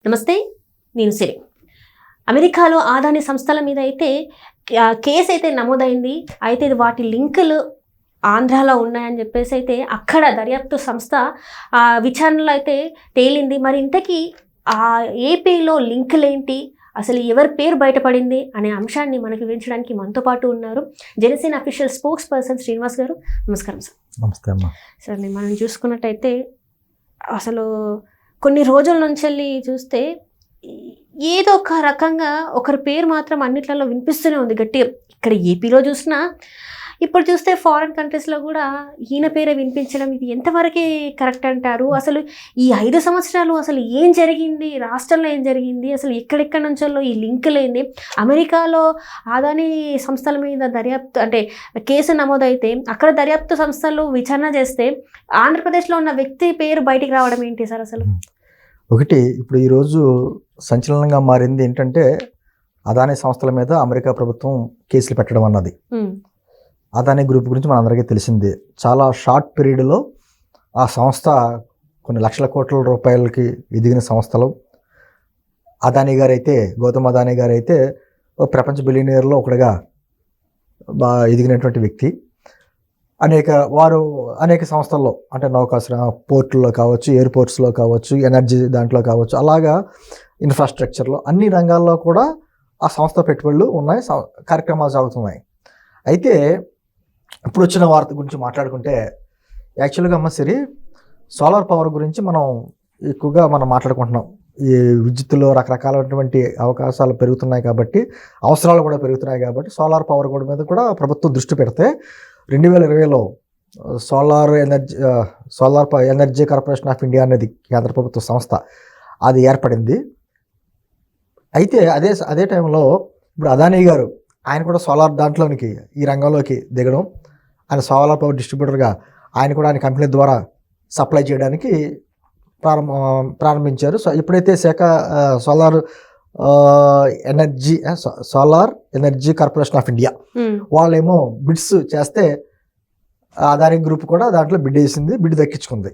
నమస్తే, నేను సిరి. అమెరికాలో ఆదాని సంస్థల మీద అయితే కేసు అయితే నమోదైంది. అయితే ఇది వాటి లింకులు ఆంధ్రాలో ఉన్నాయని చెప్పేసి అయితే అక్కడ దర్యాప్తు సంస్థ విచారణలో అయితే తేలింది. మరి ఇంతకీ ఆ ఏపీలో లింకులేంటి, అసలు ఎవరి పేరు బయటపడింది అనే అంశాన్ని మనకి వివరించడానికి మనతో పాటు ఉన్నారు Janasena official spokes person Srinivas గారు. నమస్కారం సార్. నమస్తే అమ్మా. సార్, మనం చూసుకున్నట్టయితే అసలు కొన్ని రోజుల నుంచి వెళ్ళి చూస్తే ఏదో ఒక రకంగా ఒకరి పేరు మాత్రం అన్నిట్లలో వినిపిస్తూనే ఉంది గట్టిగా. ఇక్కడ ఏపీలో చూసినా, ఇప్పుడు చూస్తే ఫారిన్ కంట్రీస్లో కూడా ఈయన పేరే వినిపించడం, ఇది ఎంతవరకు కరెక్ట్ అంటారు? అసలు ఈ 5 సంవత్సరాలు అసలు ఏం జరిగింది, రాష్ట్రంలో ఏం జరిగింది, అసలు ఎక్కడెక్కడ నుంచో ఈ లింకులేంది? అమెరికాలో ఆదాని సంస్థల మీద దర్యాప్తు అంటే కేసు నమోదైతే అక్కడ దర్యాప్తు సంస్థలు విచారణ చేస్తే ఆంధ్రప్రదేశ్లో ఉన్న వ్యక్తి పేరు బయటికి రావడం ఏంటి సార్ అసలు? ఒకటి, ఇప్పుడు ఈరోజు సంచలనంగా మారింది ఏంటంటే అదానీ సంస్థల మీద అమెరికా ప్రభుత్వం కేసులు పెట్టడం అన్నది. అదానీ గ్రూప్ గురించి మనందరికీ తెలిసిందే. చాలా షార్ట్ పీరియడ్లో ఆ సంస్థ కొన్ని లక్షల కోట్ల రూపాయలకి ఎదిగిన సంస్థలు. అదానీ గారు అయితే, గౌతమ్ అదానీ గారు అయితే ప్రపంచ బిలియనీర్లో ఒకటిగా బాగా ఎదిగినటువంటి వ్యక్తి. అనేక సంస్థల్లో, అంటే నౌకాశ్రయ పోర్టుల్లో కావచ్చు, ఎయిర్పోర్ట్స్లో కావచ్చు, ఎనర్జీ దాంట్లో కావచ్చు, అలాగా ఇన్ఫ్రాస్ట్రక్చర్లో అన్ని రంగాల్లో కూడా ఆ సంస్థ పెట్టుబడులు ఉన్నాయి, కార్యక్రమాలు సాగుతున్నాయి. అయితే ఇప్పుడు వచ్చిన వార్త గురించి మాట్లాడుకుంటే, యాక్చువల్గా అమ్మ సిరి, సోలార్ పవర్ గురించి మనం ఎక్కువగా మాట్లాడుకుంటున్నాం. ఈ విద్యుత్తులో రకరకాలైనటువంటి అవకాశాలు పెరుగుతున్నాయి కాబట్టి, అవసరాలు కూడా పెరుగుతున్నాయి కాబట్టి సోలార్ పవర్ కూడా మీద కూడా ప్రభుత్వం దృష్టి పెడితే 2020లో solar energy corporation of India అనేది కేంద్ర ప్రభుత్వ సంస్థ అది ఏర్పడింది. అయితే అదే టైంలో ఇప్పుడు అదానీ గారు ఆయన కూడా సోలార్ దాంట్లోనికి, ఈ రంగంలోకి దిగడం, ఆయన సోలార్ పవర్ డిస్ట్రిబ్యూటర్గా ఆయన కూడా ఆయన కంపెనీ ద్వారా సప్లై చేయడానికి ప్రారంభించారు. సో ఎప్పుడైతే solar energy corporation of India వాళ్ళేమో బిడ్స్ చేస్తే అదానీ గ్రూప్ కూడా దాంట్లో బిడ్ వేసింది, బిడ్ దక్కించుకుంది.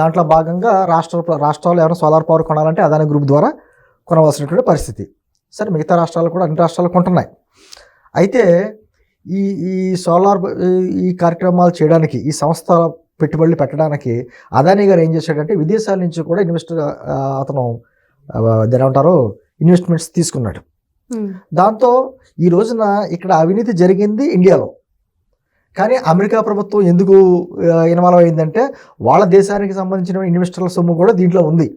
దాంట్లో భాగంగా రాష్ట్రాలు ఎవరైనా సోలార్ పవర్ కొనాలంటే అదానీ గ్రూప్ ద్వారా కొనవలసినటువంటి పరిస్థితి. సరే, మిగతా రాష్ట్రాలు కూడా అన్ని రాష్ట్రాలు కొంటున్నాయి. అయితే ఈ సోలార్ ఈ కార్యక్రమాలు చేయడానికి, ఈ సంస్థ పెట్టుబడులు పెట్టడానికి అదానీ గారు ఏం చేశాడంటే విదేశాల నుంచి కూడా అతను ఏమంటారు ఇన్వెస్ట్మెంట్స్ తీసుకున్నాడు. దాంతో ఈ రోజున ఇక్కడ అవినీతి జరిగింది ఇండియాలో. కానీ అమెరికా ప్రభుత్వం ఎందుకు ఇన్వాల్వ్ అయిందంటే వాళ్ళ దేశానికి సంబంధించిన ఇన్వెస్టర్ల సొమ్ము కూడా దీంట్లో ఉంది.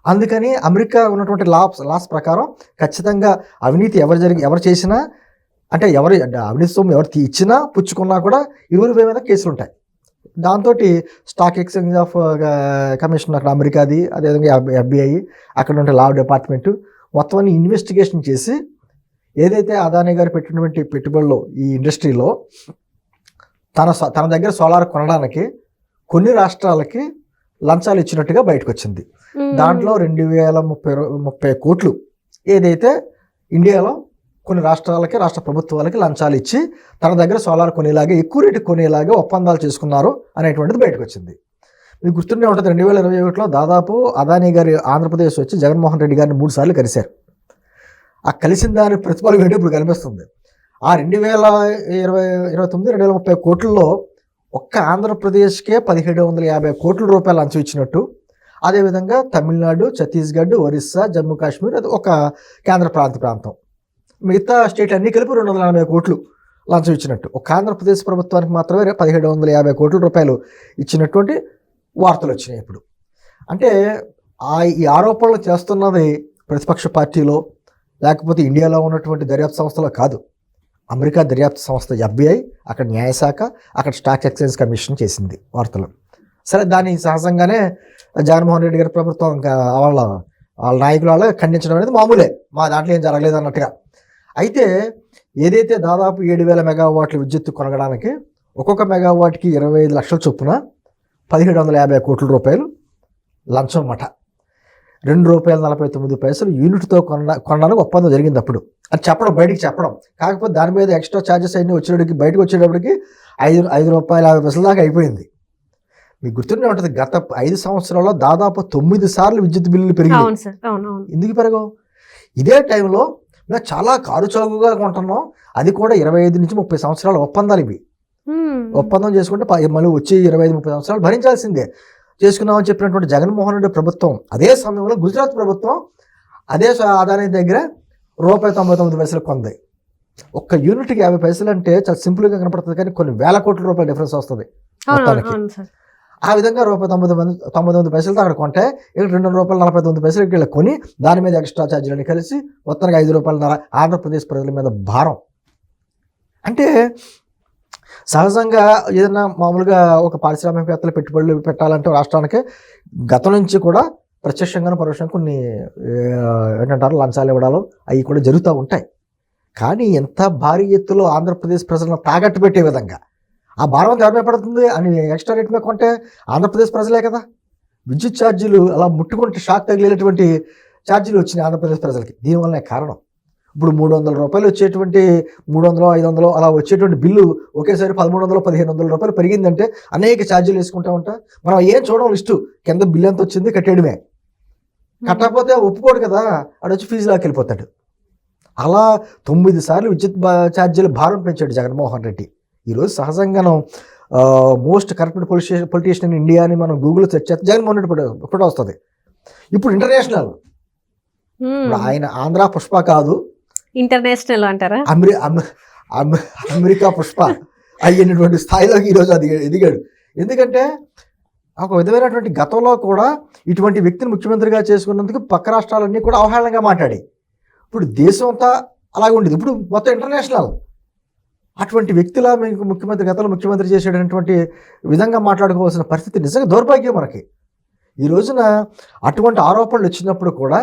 అందుకని అమెరికా ఉన్నటువంటి లాస్ ప్రకారం ఖచ్చితంగా అవినీతి ఎవరు చేసినా, అంటే అవినీతి సొమ్ము ఎవరు ఇచ్చినా పుచ్చుకున్నా కూడా ఇరువురి మీద కేసులు ఉంటాయి. దాంతో స్టాక్ ఎక్స్చేంజ్ ఆఫ్ కమిషన్ అక్కడ అమెరికాది, అదేవిధంగా FBI, అక్కడ ఉండే లా డిపార్ట్మెంటు మొత్తం అన్ని ఇన్వెస్టిగేషన్ చేసి ఏదైతే అదానీ గారు పెట్టినటువంటి పెట్టుబడులు ఈ ఇండస్ట్రీలో తన దగ్గర సోలార్ కొనడానికి కొన్ని రాష్ట్రాలకి లంచాలు ఇచ్చినట్టుగా బయటకు వచ్చింది. దాంట్లో 2030 కోట్లు ఏదైతే ఇండియాలో కొన్ని రాష్ట్రాలకి, రాష్ట్ర ప్రభుత్వాలకి లంచాలు ఇచ్చి తన దగ్గర సోలార్ కొనేలాగా, ఎక్కువ రేటు కొనేలాగా ఒప్పందాలు చేసుకున్నారు అనేటువంటిది బయటకు వచ్చింది. మీకు గుర్తుండే ఉంటుంది, 2021లో దాదాపు అదానీ గారి ఆంధ్రప్రదేశ్ వచ్చి జగన్మోహన్ రెడ్డి గారిని 3 సార్లు కలిశారు. ఆ కలిసిన దాని ప్రతిఫలం ఏంటో ఇప్పుడు కనిపిస్తుంది. ఆ 2029-2030 కోట్లలో ఒక్క ఆంధ్రప్రదేశ్కే 1750 కోట్ల రూపాయలు లంచం ఇచ్చినట్టు, అదేవిధంగా తమిళనాడు, ఛత్తీస్గఢ్, ఒరిస్సా, జమ్మూ కాశ్మీర్, అది ఒక కేంద్ర ప్రాంతం, మిగతా స్టేట్ అన్నీ కలిపి 240 కోట్లు లంచం ఇచ్చినట్టు, ఒక ఆంధ్రప్రదేశ్ ప్రభుత్వానికి మాత్రమే 1750 కోట్ల రూపాయలు ఇచ్చినటువంటి వార్తలు వచ్చినాయి ఇప్పుడు. అంటే ఈ ఆరోపణలు చేస్తున్నది ప్రతిపక్ష పార్టీలో, లేకపోతే ఇండియాలో ఉన్నటువంటి దర్యాప్తు సంస్థలో కాదు. అమెరికా దర్యాప్తు సంస్థ FBI, అక్కడ న్యాయశాఖ, అక్కడ స్టాక్ ఎక్స్చేంజ్ కమిషన్ చేసింది వార్తలు. సరే, దాన్ని సహజంగానే జగన్మోహన్ రెడ్డి గారి ప్రభుత్వం వాళ్ళ నాయకుల ఖండించడం అనేది మామూలే, మా దాంట్లో ఏం జరగలేదు అన్నట్టుగా. అయితే ఏదైతే దాదాపు 7000 మెగావాట్ల విద్యుత్తు కొనగడానికి ఒక్కొక్క మెగావాట్కి 25 లక్షల చొప్పున 1750 కోట్ల రూపాయలు లంచం మట, ₹2.49 యూనిట్తో కొనడానికి ఒప్పందం జరిగింది. అప్పుడు అది బయటికి చెప్పడం, కాకపోతే దాని మీద ఎక్స్ట్రా ఛార్జెస్ అన్నీ బయటకు వచ్చేటప్పటికి ₹5.50 దాకా అయిపోయింది. మీకు గుర్తుండే ఉంటుంది, గత 5 సంవత్సరాల్లో దాదాపు 9 సార్లు విద్యుత్ బిల్లులు పెరిగాయి. అవును సార్, అవునవును. ఎందుకు పెరగవు? ఇదే టైంలో మేము చాలా కారు చౌకగా కొంటున్నాం, అది కూడా 25 నుంచి 30 సంవత్సరాల ఒప్పందాలు ఇవి. ఒప్పందం చేసుకుంటే మళ్ళీ వచ్చి 25-30 సంవత్సరాలు భరించాల్సిందే చేసుకున్నామని చెప్పినటువంటి జగన్మోహన్ రెడ్డి ప్రభుత్వం, అదే సమయంలో గుజరాత్ ప్రభుత్వం అదే అదాని దగ్గర ₹1.99 కొంది. ఒక్క యూనిట్కి 50 పైసలు అంటే చాలా సింపుల్గా కనపడుతుంది, కానీ కొన్ని వేల కోట్ల రూపాయల డిఫరెన్స్ వస్తుంది మొత్తానికి. ఆ విధంగా ₹1.99 అక్కడ కొంటే ఇక్కడ ₹2.49 ఇక్కడ కొని దాని మీద ఎక్స్ట్రా ఛార్జీలని కలిసి మొత్తానికి ₹5 ఆంధ్రప్రదేశ్ ప్రజల మీద భారం. అంటే సహజంగా ఏదైనా మామూలుగా ఒక పారిశ్రామికవేత్తలు పెట్టుబడులు పెట్టాలంటే రాష్ట్రానికి గతం నుంచి కూడా ప్రత్యక్షంగాను పరోక్షంగా కొన్ని ఏంటంటారు లంచాలు ఇవ్వడాలు అవి కూడా జరుగుతూ ఉంటాయి. కానీ ఎంత భారీ ఎత్తులో ఆంధ్రప్రదేశ్ ప్రజలను తాకట్టు పెట్టే విధంగా ఆ భారం ఎవరి పడుతుంది అని ఎక్స్ట్రా రేట్ మీద కొంటే ఆంధ్రప్రదేశ్ ప్రజలే కదా. విద్యుత్ ఛార్జీలు అలా ముట్టుకుంటే షాక్ తగిలేటువంటి ఛార్జీలు వచ్చినాయి ఆంధ్రప్రదేశ్ ప్రజలకి. దీనివల్లనే కారణం ఇప్పుడు ₹300 వచ్చేటువంటి 300-500 అలా వచ్చేటువంటి బిల్లు ఒకేసారి ₹1,300-1,500 పెరిగిందంటే అనేక ఛార్జీలు వేసుకుంటా ఉంటా. మనం ఏం చూడడం లిస్టు కింద బిల్లు ఎంత వచ్చింది కట్టేయడమే. కట్టకపోతే ఒప్పుకోడు కదా, ఆడొచ్చి ఫీజు లాకి వెళ్ళిపోతాడు. అలా 9 సార్లు విద్యుత్ ఛార్జీలు భారం పెంచాడు జగన్మోహన్ రెడ్డి. ఈరోజు సహజంగాను most corrupted politician in India అని మనం గూగుల్లో సెర్చ్ చేస్తే జగన్మోహన్ రెడ్డి ఇప్పుడు వస్తుంది. ఇప్పుడు ఇంటర్నేషనల్, ఆయన ఆంధ్ర పుష్ప కాదు, ఇంటర్నేషనల్ అంటారా, అమెరికా పుష్ప అయ్యేటువంటి స్థాయిలోకి ఈరోజు అది ఎదిగాడు. ఎందుకంటే ఒక విధమైనటువంటి గతంలో కూడా ఇటువంటి వ్యక్తిని ముఖ్యమంత్రిగా చేసుకున్నందుకు పక్క రాష్ట్రాలన్నీ కూడా అవహేళనగా మాట్లాడి, ఇప్పుడు దేశం అంతా అలాగే ఉండేది, ఇప్పుడు మొత్తం ఇంటర్నేషనల్. అటువంటి వ్యక్తిలా మీకు ముఖ్యమంత్రి గతంలో ముఖ్యమంత్రి చేసేటటువంటి విధంగా మాట్లాడుకోవాల్సిన పరిస్థితి నిజంగా దౌర్భాగ్యం మనకి. ఈ రోజున అటువంటి ఆరోపణలు వచ్చినప్పుడు కూడా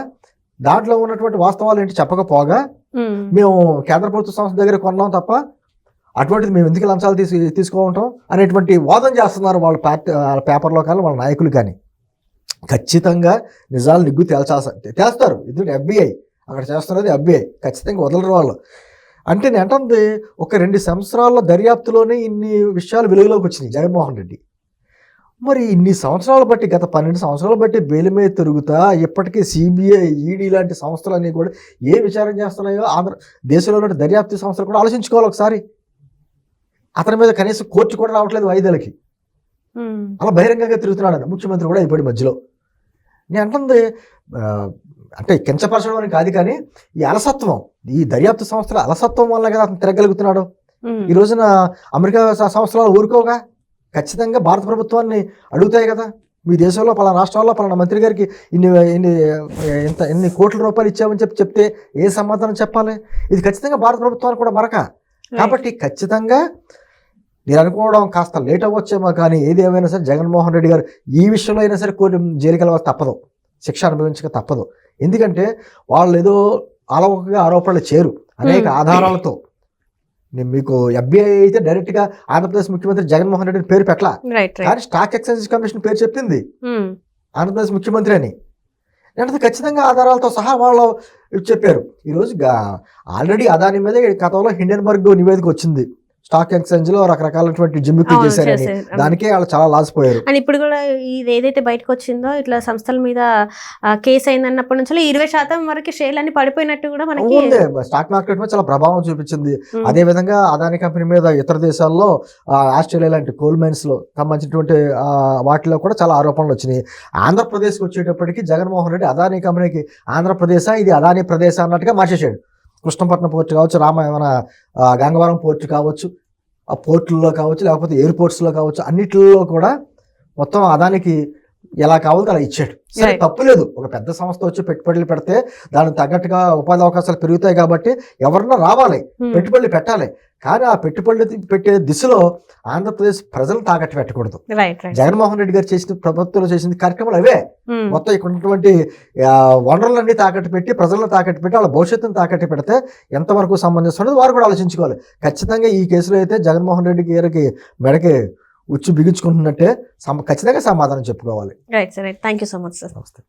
దాంట్లో ఉన్నటువంటి వాస్తవాలు ఏంటి చెప్పకపోగా మేము కేంద్ర ప్రభుత్వ సంస్థ దగ్గర కొన్నాం తప్ప అటువంటిది మేము ఎందుకు లంచాలు తీసుకోవటం అనేటువంటి వాదన చేస్తున్నారు వాళ్ళ పార్టీ, వాళ్ళ పేపర్లో కానీ వాళ్ళ నాయకులు కానీ. ఖచ్చితంగా నిజాలు నిగ్గు తేల్స్తారు. ఎందుకంటే FBI అక్కడ చేస్తున్నది FBI, ఖచ్చితంగా వదలరు వాళ్ళు. అంటే నేను అంటుంది ఒక 2 సంవత్సరాల దర్యాప్తులోనే ఇన్ని విషయాలు వెలుగులోకి వచ్చినాయి జగన్మోహన్ రెడ్డి. మరి ఇన్ని సంవత్సరాలు బట్టి, గత 12 సంవత్సరాలు బట్టి బెయిల్ మీద తిరుగుతా ఇప్పటికీ CBI, ED లాంటి సంస్థలన్నీ కూడా ఏ విచారణ చేస్తున్నాయో దేశంలో ఉన్న దర్యాప్తు సంస్థలు కూడా ఆలోచించుకోవాలి ఒకసారి. అతని మీద కనీసం కోర్టు కూడా రావట్లేదు వాయిదాలకి, అలా బహిరంగంగా తిరుగుతున్నాడు ముఖ్యమంత్రి కూడా అయిపోయి మధ్యలో. నేను అంటుంది అంటే కించపరచడం అని కాదు, కానీ ఈ అలసత్వం, ఈ దర్యాప్తు సంస్థల అలసత్వం వల్ల కదా అతను తిరగలుగుతున్నాడు. ఈ రోజున అమెరికా సంస్థలు ఊరుకోగా ఖచ్చితంగా భారత ప్రభుత్వాన్ని అడుగుతాయి కదా, మీ దేశంలో పలానా రాష్ట్రాల్లో పలానా మంత్రి గారికి ఎన్ని కోట్ల రూపాయలు ఇచ్చామని చెప్తే ఏ సమాధానం చెప్పాలి? ఇది ఖచ్చితంగా భారత ప్రభుత్వానికి కూడా మరక. కాబట్టి ఖచ్చితంగా నేను అనుకోవడం కాస్త లేట్ అవ్వచ్చేమో, కానీ ఏది ఏమైనా సరే జగన్మోహన్ రెడ్డి గారు ఈ విషయంలో అయినా సరే కోర్టు జైలుకి వెళ్ళవలసి తప్పదు, శిక్ష అనుభవించక తప్పదు. ఎందుకంటే వాళ్ళు ఏదో అలవకగా ఆరోపణలు చేరు అనేక ఆధారాలతో. నేను మీకు FBI అయితే డైరెక్ట్గా ఆంధ్రప్రదేశ్ ముఖ్యమంత్రి జగన్మోహన్ రెడ్డి పేరు పెట్టలా, కానీ స్టాక్ ఎక్స్చేంజ్ కమిషన్ పేరు చెప్పింది ఆంధ్రప్రదేశ్ ముఖ్యమంత్రి అని. అంటే ఖచ్చితంగా ఆధారాలతో సహా వాళ్ళు చెప్పారు. ఈరోజు ఆల్రెడీ అదాని మీద గతంలో హిండెన్బర్గ్ నివేదిక వచ్చింది, స్టాక్ ఎక్స్చేంజ్ లో రకరకాలటువంటి జిమ్మిక్లు చేశారని, దానికే వాళ్ళు చాలా లాసిపోయారు. అండ్ ఇప్పుడు కూడా ఇది ఏదైతే బయటకు వచ్చిందో ఇట్లా సంస్థల మీద కేసు అయిందన్నప్పటి నుంచి 20% వరకు షేర్లు అన్ని పడిపోయినట్టు కూడా మనకి స్టాక్ మార్కెట్ మీద చాలా ప్రభావం చూపించింది. అదే విధంగా అదాని కంపెనీ మీద ఇతర దేశాల్లో ఆస్ట్రేలియా లాంటి కోల్ మైన్స్ లో సంబంధించినటువంటి వాటిలో కూడా చాలా ఆరోపణలు వచ్చినాయి. ఆంధ్రప్రదేశ్కి వచ్చేటప్పటికి జగన్మోహన్ రెడ్డి అదాని కంపెనీకి ఆంధ్రప్రదేశ్ ఇది అదాని ప్రదేశ్ అన్నట్టుగా మార్చేశాడు. కృష్ణపట్నం పోర్టు కావచ్చు, గంగవరం పోర్టు కావచ్చు, ఆ పోర్టుల్లో కావచ్చు, లేకపోతే ఎయిర్పోర్ట్స్లో కావచ్చు, అన్నిటిలో కూడా మొత్తం అదానికి ఎలా కావాలో అలా ఇచ్చాడు. సరే తప్పులేదు, ఒక పెద్ద సంస్థ వచ్చి పెట్టుబడులు పెడితే దానికి తగ్గట్టుగా ఉపాధి అవకాశాలు పెరుగుతాయి కాబట్టి ఎవరన్నా రావాలి, పెట్టుబడులు పెట్టాలి. కానీ ఆ పెట్టుబడులు పెట్టే దిశలో ఆంధ్రప్రదేశ్ ప్రజలను తాకట్టు పెట్టకూడదు. జగన్మోహన్ రెడ్డి గారు చేసిన ప్రభుత్వంలో చేసిన కార్యక్రమాలు అవే. మొత్తం ఇక్కడ ఉన్నటువంటి వనరులన్నీ తాకట్టు పెట్టి, ప్రజలను తాకట్టు పెట్టి, వాళ్ళ భవిష్యత్తును తాకట్టు పెడితే ఎంతవరకు సంబంధించి వారు కూడా ఆలోచించుకోవాలి. ఖచ్చితంగా ఈ కేసులో అయితే జగన్మోహన్ రెడ్డి గారికి మెడకి ఉచ్చు బిగించుకుంటున్నట్టే ఖచ్చితంగా సమాధానం చెప్పుకోవాలి. Right sir, thank you so much sir. నమస్తే.